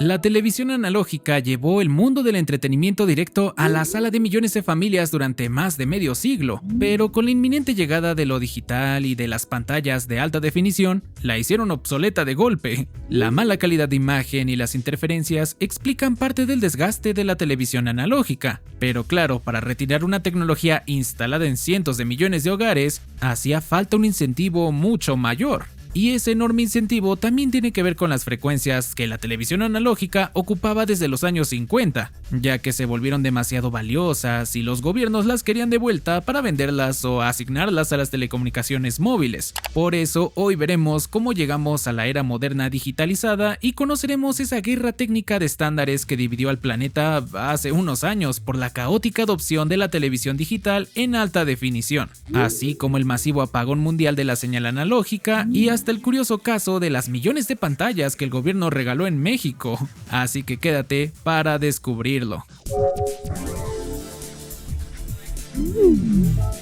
La televisión analógica llevó el mundo del entretenimiento directo a la sala de millones de familias durante más de medio siglo, pero con la inminente llegada de lo digital y de las pantallas de alta definición, la hicieron obsoleta de golpe. La mala calidad de imagen y las interferencias explican parte del desgaste de la televisión analógica, pero claro, para retirar una tecnología instalada en cientos de millones de hogares, hacía falta un incentivo mucho mayor. Y ese enorme incentivo también tiene que ver con las frecuencias que la televisión analógica ocupaba desde los años 50, ya que se volvieron demasiado valiosas y los gobiernos las querían de vuelta para venderlas o asignarlas a las telecomunicaciones móviles. Por eso hoy veremos cómo llegamos a la era moderna digitalizada y conoceremos esa guerra técnica de estándares que dividió al planeta hace unos años por la caótica adopción de la televisión digital en alta definición, así como el masivo apagón mundial de la señal analógica y hasta el curioso caso de las millones de pantallas que el gobierno regaló en México. Así que quédate para descubrirlo.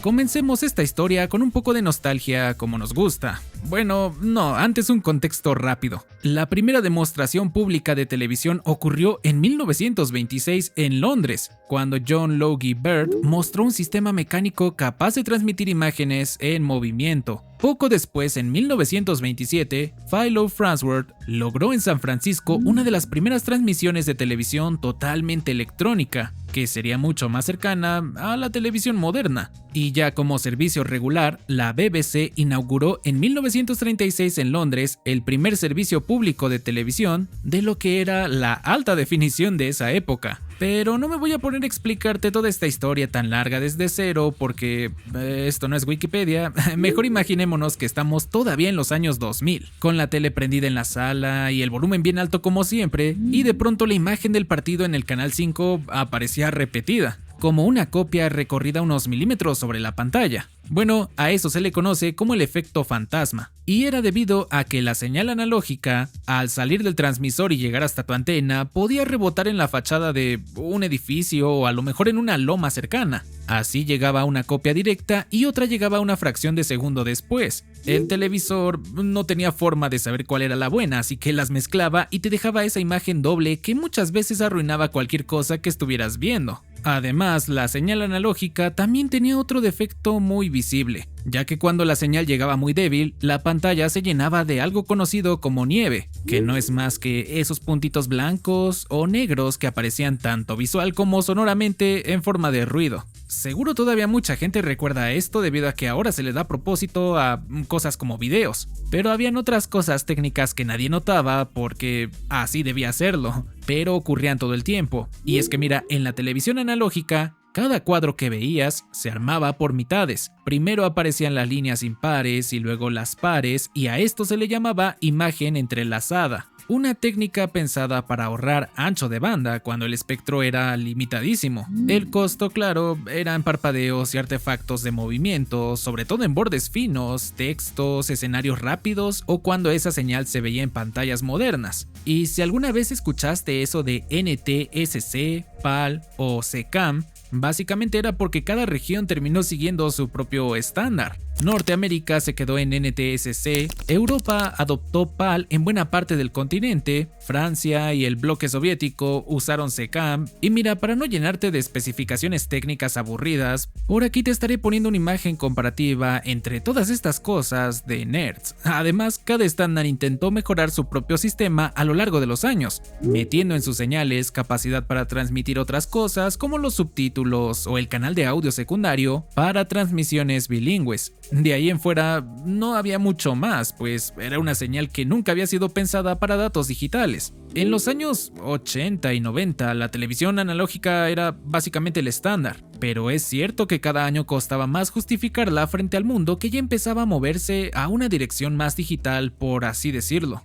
Comencemos esta historia con un poco de nostalgia como nos gusta. Bueno, no, antes un contexto rápido. La primera demostración pública de televisión ocurrió en 1926 en Londres, cuando John Logie Baird mostró un sistema mecánico capaz de transmitir imágenes en movimiento. Poco después, en 1927, Philo Farnsworth logró en San Francisco una de las primeras transmisiones de televisión totalmente electrónica, que sería mucho más cercana a la televisión moderna. Y ya como servicio regular, la BBC inauguró en 1936 en Londres el primer servicio público de televisión de lo que era la alta definición de esa época. Pero no me voy a poner a explicarte toda esta historia tan larga desde cero porque esto no es Wikipedia. Mejor imaginémonos que estamos todavía en los años 2000, con la tele prendida en la sala y el volumen bien alto como siempre, y de pronto la imagen del partido en el canal 5 aparecía repetida, como una copia recorrida unos milímetros sobre la pantalla. Bueno, a eso se le conoce como el efecto fantasma, y era debido a que la señal analógica, al salir del transmisor y llegar hasta tu antena, podía rebotar en la fachada de un edificio o a lo mejor en una loma cercana. Así llegaba una copia directa y otra llegaba una fracción de segundo después. El televisor no tenía forma de saber cuál era la buena, así que las mezclaba y te dejaba esa imagen doble que muchas veces arruinaba cualquier cosa que estuvieras viendo. Además, la señal analógica también tenía otro defecto muy visible, ya que cuando la señal llegaba muy débil, la pantalla se llenaba de algo conocido como nieve, que no es más que esos puntitos blancos o negros que aparecían tanto visual como sonoramente en forma de ruido. Seguro todavía mucha gente recuerda esto debido a que ahora se le da propósito a cosas como videos, pero habían otras cosas técnicas que nadie notaba porque así debía hacerlo, pero ocurrían todo el tiempo. Y es que mira, en la televisión analógica, cada cuadro que veías se armaba por mitades. Primero aparecían las líneas impares y luego las pares, y a esto se le llamaba imagen entrelazada. Una técnica pensada para ahorrar ancho de banda cuando el espectro era limitadísimo. El costo, claro, eran parpadeos y artefactos de movimiento, sobre todo en bordes finos, textos, escenarios rápidos o cuando esa señal se veía en pantallas modernas. Y si alguna vez escuchaste eso de NTSC, PAL o SECAM, básicamente era porque cada región terminó siguiendo su propio estándar. Norteamérica se quedó en NTSC, Europa adoptó PAL en buena parte del continente, Francia y el bloque soviético usaron SECAM, y mira, para no llenarte de especificaciones técnicas aburridas, por aquí te estaré poniendo una imagen comparativa entre todas estas cosas de nerds. Además, cada estándar intentó mejorar su propio sistema a lo largo de los años, metiendo en sus señales capacidad para transmitir otras cosas como los subtítulos o el canal de audio secundario para transmisiones bilingües. De ahí en fuera no había mucho más, pues era una señal que nunca había sido pensada para datos digitales. En los años 80 y 90 la televisión analógica era básicamente el estándar, pero es cierto que cada año costaba más justificarla frente al mundo que ya empezaba a moverse a una dirección más digital, por así decirlo.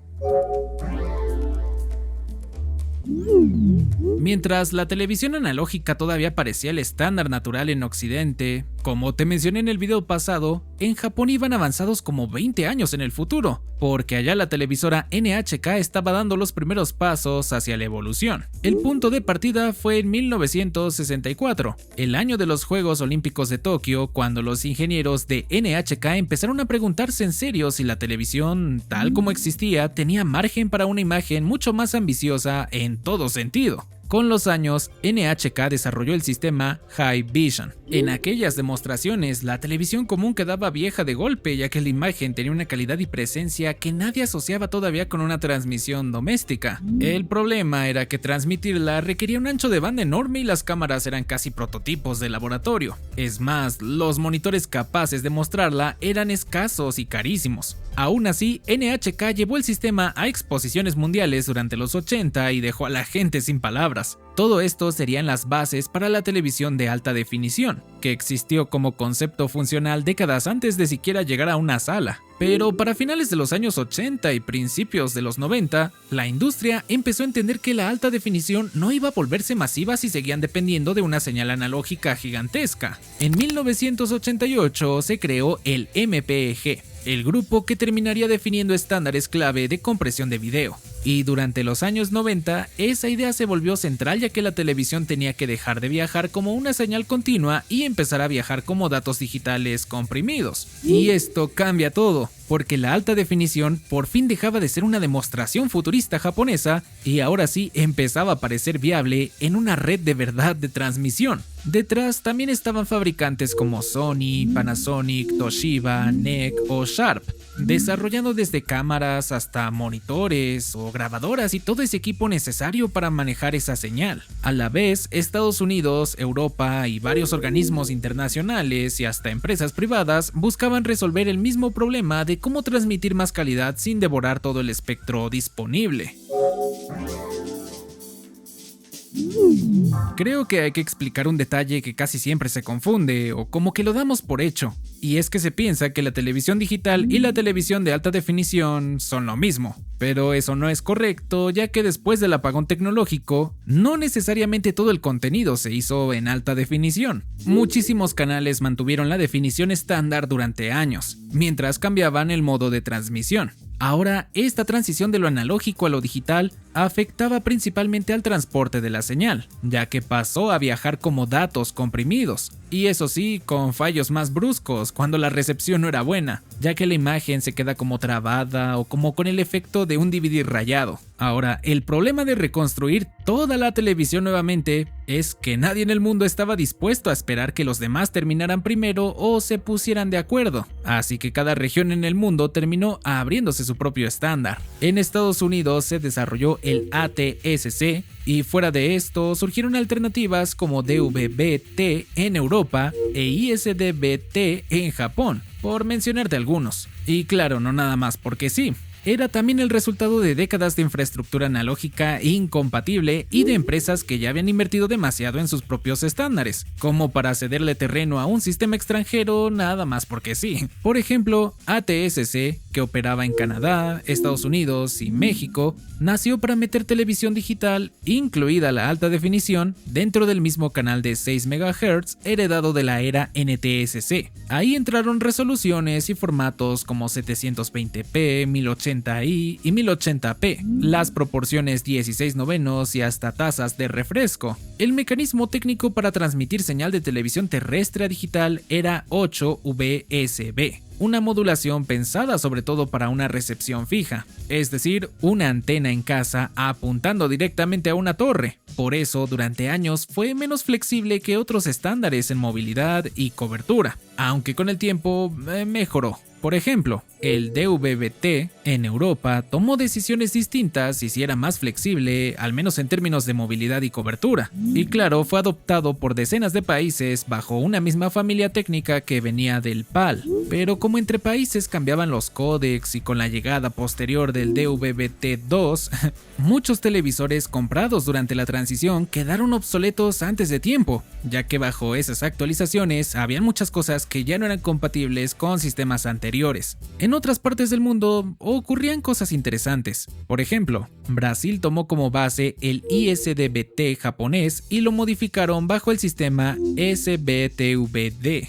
Mientras la televisión analógica todavía parecía el estándar natural en Occidente, Como te mencioné en el video pasado, en Japón iban avanzados como 20 años en el futuro, porque allá la televisora NHK estaba dando los primeros pasos hacia la evolución. El punto de partida fue en 1964, el año de los Juegos Olímpicos de Tokio, cuando los ingenieros de NHK empezaron a preguntarse en serio si la televisión, tal como existía, tenía margen para una imagen mucho más ambiciosa en todo sentido. Con los años, NHK desarrolló el sistema High Vision. En aquellas demostraciones, la televisión común quedaba vieja de golpe, ya que la imagen tenía una calidad y presencia que nadie asociaba todavía con una transmisión doméstica. El problema era que transmitirla requería un ancho de banda enorme y las cámaras eran casi prototipos de laboratorio. Es más, los monitores capaces de mostrarla eran escasos y carísimos. Aún así, NHK llevó el sistema a exposiciones mundiales durante los 80 y dejó a la gente sin palabras. Todo esto serían las bases para la televisión de alta definición, que existió como concepto funcional décadas antes de siquiera llegar a una sala. Pero para finales de los años 80 y principios de los 90, la industria empezó a entender que la alta definición no iba a volverse masiva si seguían dependiendo de una señal analógica gigantesca. En 1988 se creó el MPEG, el grupo que terminaría definiendo estándares clave de compresión de video. Y durante los años 90, esa idea se volvió central, ya que la televisión tenía que dejar de viajar como una señal continua y empezar a viajar como datos digitales comprimidos. Y esto cambia todo, porque la alta definición por fin dejaba de ser una demostración futurista japonesa y ahora sí empezaba a parecer viable en una red de verdad de transmisión. Detrás también estaban fabricantes como Sony, Panasonic, Toshiba, NEC o Sharp, desarrollando desde cámaras hasta monitores o grabadoras y todo ese equipo necesario para manejar esa señal. A la vez, Estados Unidos, Europa y varios organismos internacionales y hasta empresas privadas buscaban resolver el mismo problema de cómo transmitir más calidad sin devorar todo el espectro disponible. Creo que hay que explicar un detalle que casi siempre se confunde o como que lo damos por hecho, y es que se piensa que la televisión digital y la televisión de alta definición son lo mismo, pero eso no es correcto, ya que después del apagón tecnológico, no necesariamente todo el contenido se hizo en alta definición. Muchísimos canales mantuvieron la definición estándar durante años, mientras cambiaban el modo de transmisión. Ahora, esta transición de lo analógico a lo digital afectaba principalmente al transporte de la señal, ya que pasó a viajar como datos comprimidos, y eso sí, con fallos más bruscos cuando la recepción no era buena, ya que la imagen se queda como trabada o como con el efecto de un DVD rayado. Ahora, el problema de reconstruir toda la televisión nuevamente es que nadie en el mundo estaba dispuesto a esperar que los demás terminaran primero o se pusieran de acuerdo, así que cada región en el mundo terminó abriéndose su propio estándar. En Estados Unidos se desarrolló el ATSC y fuera de esto surgieron alternativas como DVB-T en Europa e ISDB-T en Japón, por mencionarte algunos. Y claro, no nada más porque sí. Era también el resultado de décadas de infraestructura analógica incompatible y de empresas que ya habían invertido demasiado en sus propios estándares, como para cederle terreno a un sistema extranjero nada más porque sí. Por ejemplo, ATSC, que operaba en Canadá, Estados Unidos y México, nació para meter televisión digital, incluida la alta definición, dentro del mismo canal de 6 MHz heredado de la era NTSC. Ahí entraron resoluciones y formatos como 720p, 1080i y 1080p, las proporciones 16:9 y hasta tasas de refresco. El mecanismo técnico para transmitir señal de televisión terrestre a digital era 8 VSB, una modulación pensada sobre todo para una recepción fija, es decir, una antena en casa apuntando directamente a una torre. Por eso, durante años fue menos flexible que otros estándares en movilidad y cobertura, aunque con el tiempo mejoró. Por ejemplo, el DVB-T en Europa tomó decisiones distintas y si era más flexible, al menos en términos de movilidad y cobertura. Y claro, fue adoptado por decenas de países bajo una misma familia técnica que venía del PAL. Pero como entre países cambiaban los códecs y con la llegada posterior del DVB-T2, muchos televisores comprados durante la transición quedaron obsoletos antes de tiempo, ya que bajo esas actualizaciones habían muchas cosas que ya no eran compatibles con sistemas anteriores. En otras partes del mundo ocurrían cosas interesantes. Por ejemplo, Brasil tomó como base el ISDBT japonés y lo modificaron bajo el sistema SBTVD,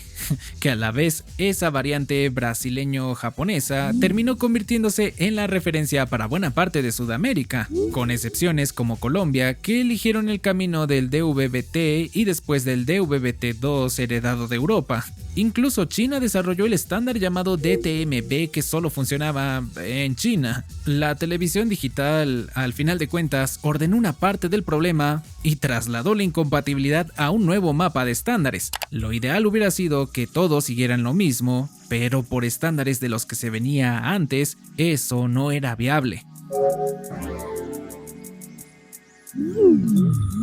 que a la vez esa variante brasileño-japonesa terminó convirtiéndose en la referencia para buena parte de Sudamérica, con excepciones como Colombia, que eligieron el camino del DVB-T y después del DVB-T2 heredado de Europa. Incluso China desarrolló el estándar llamado DTMB, que solo funcionaba en China. La televisión digital, al final de cuentas, ordenó una parte del problema y trasladó la incompatibilidad a un nuevo mapa de estándares. Lo ideal hubiera sido que todos siguieran lo mismo, pero por estándares de los que se venía antes, eso no era viable.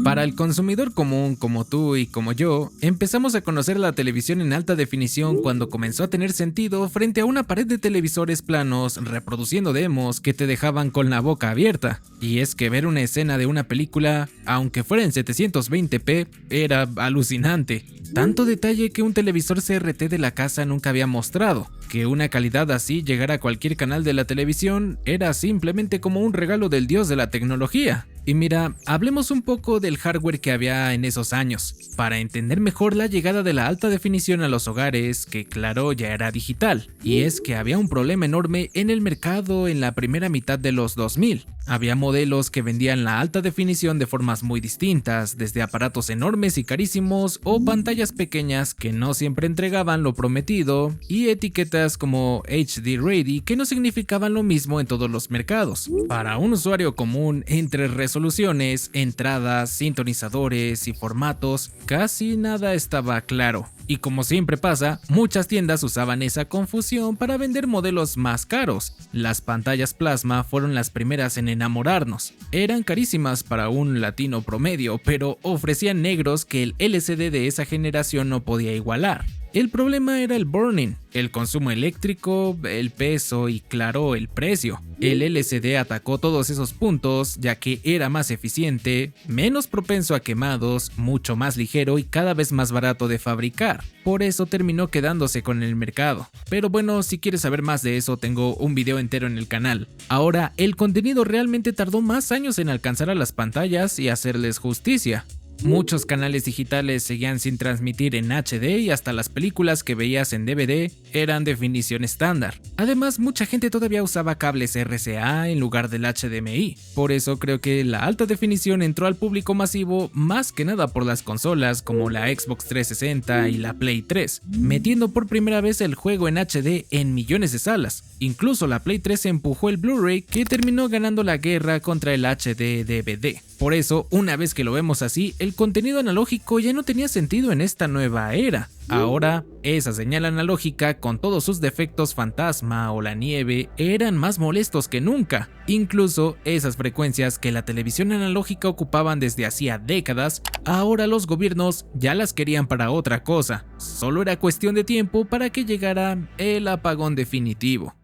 Para el consumidor común como tú y como yo, empezamos a conocer la televisión en alta definición cuando comenzó a tener sentido frente a una pared de televisores planos reproduciendo demos que te dejaban con la boca abierta. Y es que ver una escena de una película, aunque fuera en 720p, era alucinante. Tanto detalle que un televisor CRT de la casa nunca había mostrado. Que una calidad así llegara a cualquier canal de la televisión era simplemente como un regalo del dios de la tecnología. Y mira, hablemos un poco del hardware que había en esos años, para entender mejor la llegada de la alta definición a los hogares, que claro ya era digital. Y es que había un problema enorme en el mercado en la primera mitad de los 2000. Había modelos que vendían la alta definición de formas muy distintas, desde aparatos enormes y carísimos o pantallas pequeñas que no siempre entregaban lo prometido, y etiquetas como HD Ready que no significaban lo mismo en todos los mercados. Para un usuario común, entre resoluciones, entradas, sintonizadores y formatos, casi nada estaba claro. Y como siempre pasa, muchas tiendas usaban esa confusión para vender modelos más caros. Las pantallas plasma fueron las primeras en enamorarnos. Eran carísimas para un latino promedio, pero ofrecían negros que el LCD de esa generación no podía igualar. El problema era el burn-in, el consumo eléctrico, el peso y claro, el precio. El LCD atacó todos esos puntos ya que era más eficiente, menos propenso a quemados, mucho más ligero y cada vez más barato de fabricar. Por eso terminó quedándose con el mercado. Pero bueno, si quieres saber más de eso tengo un video entero en el canal. Ahora, el contenido realmente tardó más años en alcanzar a las pantallas y hacerles justicia. Muchos canales digitales seguían sin transmitir en HD y hasta las películas que veías en DVD eran definición estándar. Además, mucha gente todavía usaba cables RCA en lugar del HDMI. Por eso creo que la alta definición entró al público masivo más que nada por las consolas como la Xbox 360 y la Play 3, metiendo por primera vez el juego en HD en millones de salas. Incluso la Play 3 empujó el Blu-ray que terminó ganando la guerra contra el HD DVD. Por eso, una vez que lo vemos así, el contenido analógico ya no tenía sentido en esta nueva era. Ahora, esa señal analógica con todos sus defectos fantasma o la nieve eran más molestos que nunca. Incluso esas frecuencias que la televisión analógica ocupaban desde hacía décadas, ahora los gobiernos ya las querían para otra cosa. Solo era cuestión de tiempo para que llegara el apagón definitivo.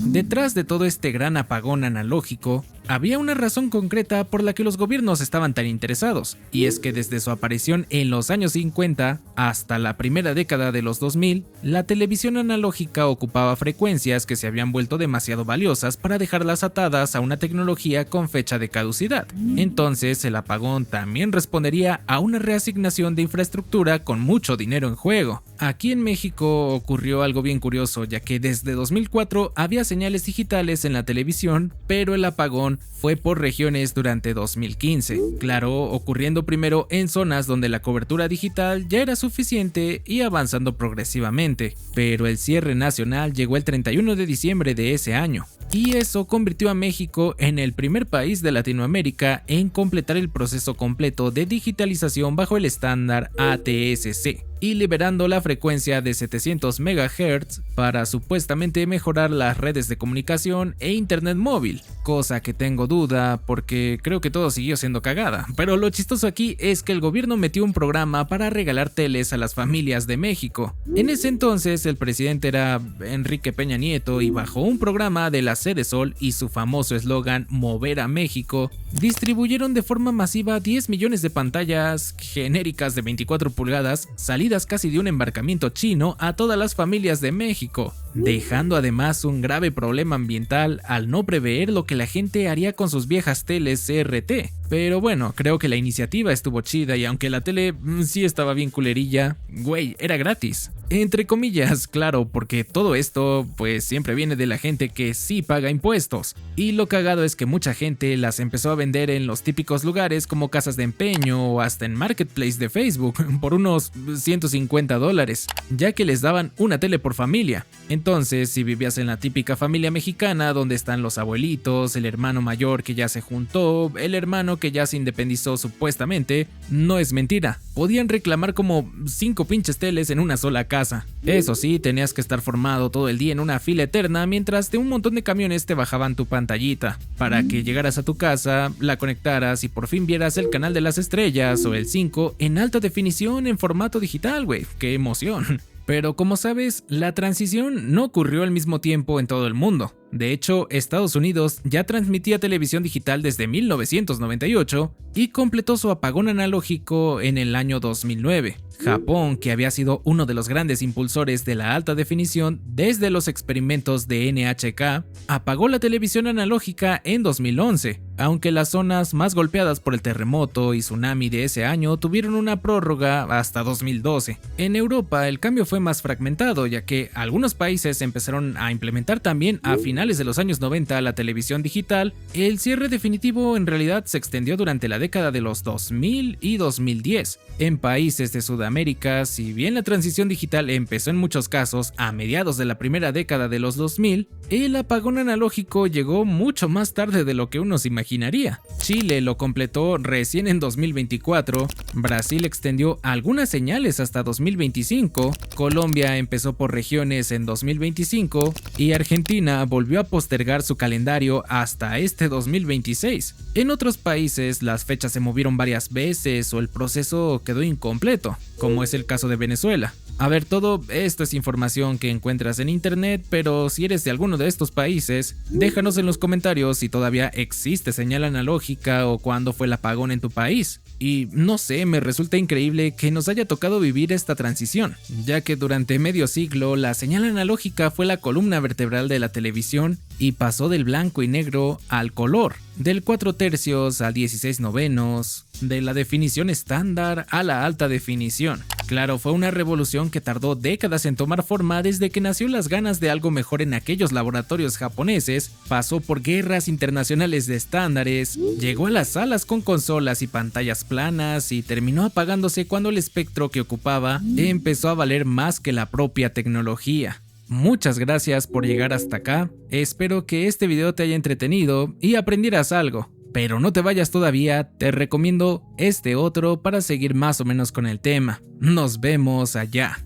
Detrás de todo este gran apagón analógico, había una razón concreta por la que los gobiernos estaban tan interesados, y es que desde su aparición en los años 50 hasta la primera década de los 2000, la televisión analógica ocupaba frecuencias que se habían vuelto demasiado valiosas para dejarlas atadas a una tecnología con fecha de caducidad. Entonces el apagón también respondería a una reasignación de infraestructura con mucho dinero en juego. Aquí en México ocurrió algo bien curioso, ya que desde 2004 había señales digitales en la televisión, pero el apagón fue por regiones durante 2015, claro, ocurriendo primero en zonas donde la cobertura digital ya era suficiente y avanzando progresivamente, pero el cierre nacional llegó el 31 de diciembre de ese año, y eso convirtió a México en el primer país de Latinoamérica en completar el proceso completo de digitalización bajo el estándar ATSC. Y liberando la frecuencia de 700 MHz para supuestamente mejorar las redes de comunicación e internet móvil, cosa que tengo duda porque creo que todo siguió siendo cagada. Pero lo chistoso aquí es que el gobierno metió un programa para regalar teles a las familias de México. En ese entonces el presidente era Enrique Peña Nieto y bajo un programa de la Cedesol y su famoso eslogan "Mover a México", distribuyeron de forma masiva 10 millones de pantallas genéricas de 24 pulgadas salidas provenidas casi de un embarcamiento chino a todas las familias de México, dejando además un grave problema ambiental al no prever lo que la gente haría con sus viejas teles CRT. Pero bueno, creo que la iniciativa estuvo chida y aunque la tele sí estaba bien culerilla, güey, era gratis. Entre comillas, claro, porque todo esto pues siempre viene de la gente que sí paga impuestos. Y lo cagado es que mucha gente las empezó a vender en los típicos lugares como casas de empeño o hasta en Marketplace de Facebook por unos $150, ya que les daban una tele por familia. Entonces, si vivías en la típica familia mexicana donde están los abuelitos, el hermano mayor que ya se juntó, el hermano que ya se independizó supuestamente, no es mentira. Podían reclamar como 5 pinches teles en una sola casa. Eso sí, tenías que estar formado todo el día en una fila eterna mientras de un montón de camiones te bajaban tu pantallita, para que llegaras a tu casa, la conectaras y por fin vieras el canal de las estrellas o el 5 en alta definición en formato digital, güey. ¡Qué emoción! Pero como sabes, la transición no ocurrió al mismo tiempo en todo el mundo. De hecho, Estados Unidos ya transmitía televisión digital desde 1998 y completó su apagón analógico en el año 2009. Japón, que había sido uno de los grandes impulsores de la alta definición desde los experimentos de NHK, apagó la televisión analógica en 2011, aunque las zonas más golpeadas por el terremoto y tsunami de ese año tuvieron una prórroga hasta 2012. En Europa el cambio fue más fragmentado, ya que algunos países empezaron a implementar también a finales de los años 90 la televisión digital. El cierre definitivo en realidad se extendió durante la década de los 2000 y 2010. En países de Sudamérica, si bien la transición digital empezó en muchos casos a mediados de la primera década de los 2000, el apagón analógico llegó mucho más tarde de lo que uno se imaginaría. Chile lo completó recién en 2024, Brasil extendió algunas señales hasta 2025, Colombia empezó por regiones en 2025 y Argentina volvió a postergar su calendario hasta este 2026. En otros países las fechas se movieron varias veces o el proceso quedó incompleto, como es el caso de Venezuela. A ver, todo esto es información que encuentras en internet, pero si eres de alguno de estos países, déjanos en los comentarios si todavía existe señal analógica o cuándo fue el apagón en tu país. Y no sé, me resulta increíble que nos haya tocado vivir esta transición, ya que durante medio siglo la señal analógica fue la columna vertebral de la televisión y pasó del blanco y negro al color, del 4/3 al 16/9, de la definición estándar a la alta definición. Claro, fue una revolución que tardó décadas en tomar forma desde que nació las ganas de algo mejor en aquellos laboratorios japoneses, pasó por guerras internacionales de estándares, llegó a las salas con consolas y pantallas planas y terminó apagándose cuando el espectro que ocupaba empezó a valer más que la propia tecnología. Muchas gracias por llegar hasta acá, espero que este video te haya entretenido y aprendieras algo. Pero no te vayas todavía, te recomiendo este otro para seguir más o menos con el tema. Nos vemos allá.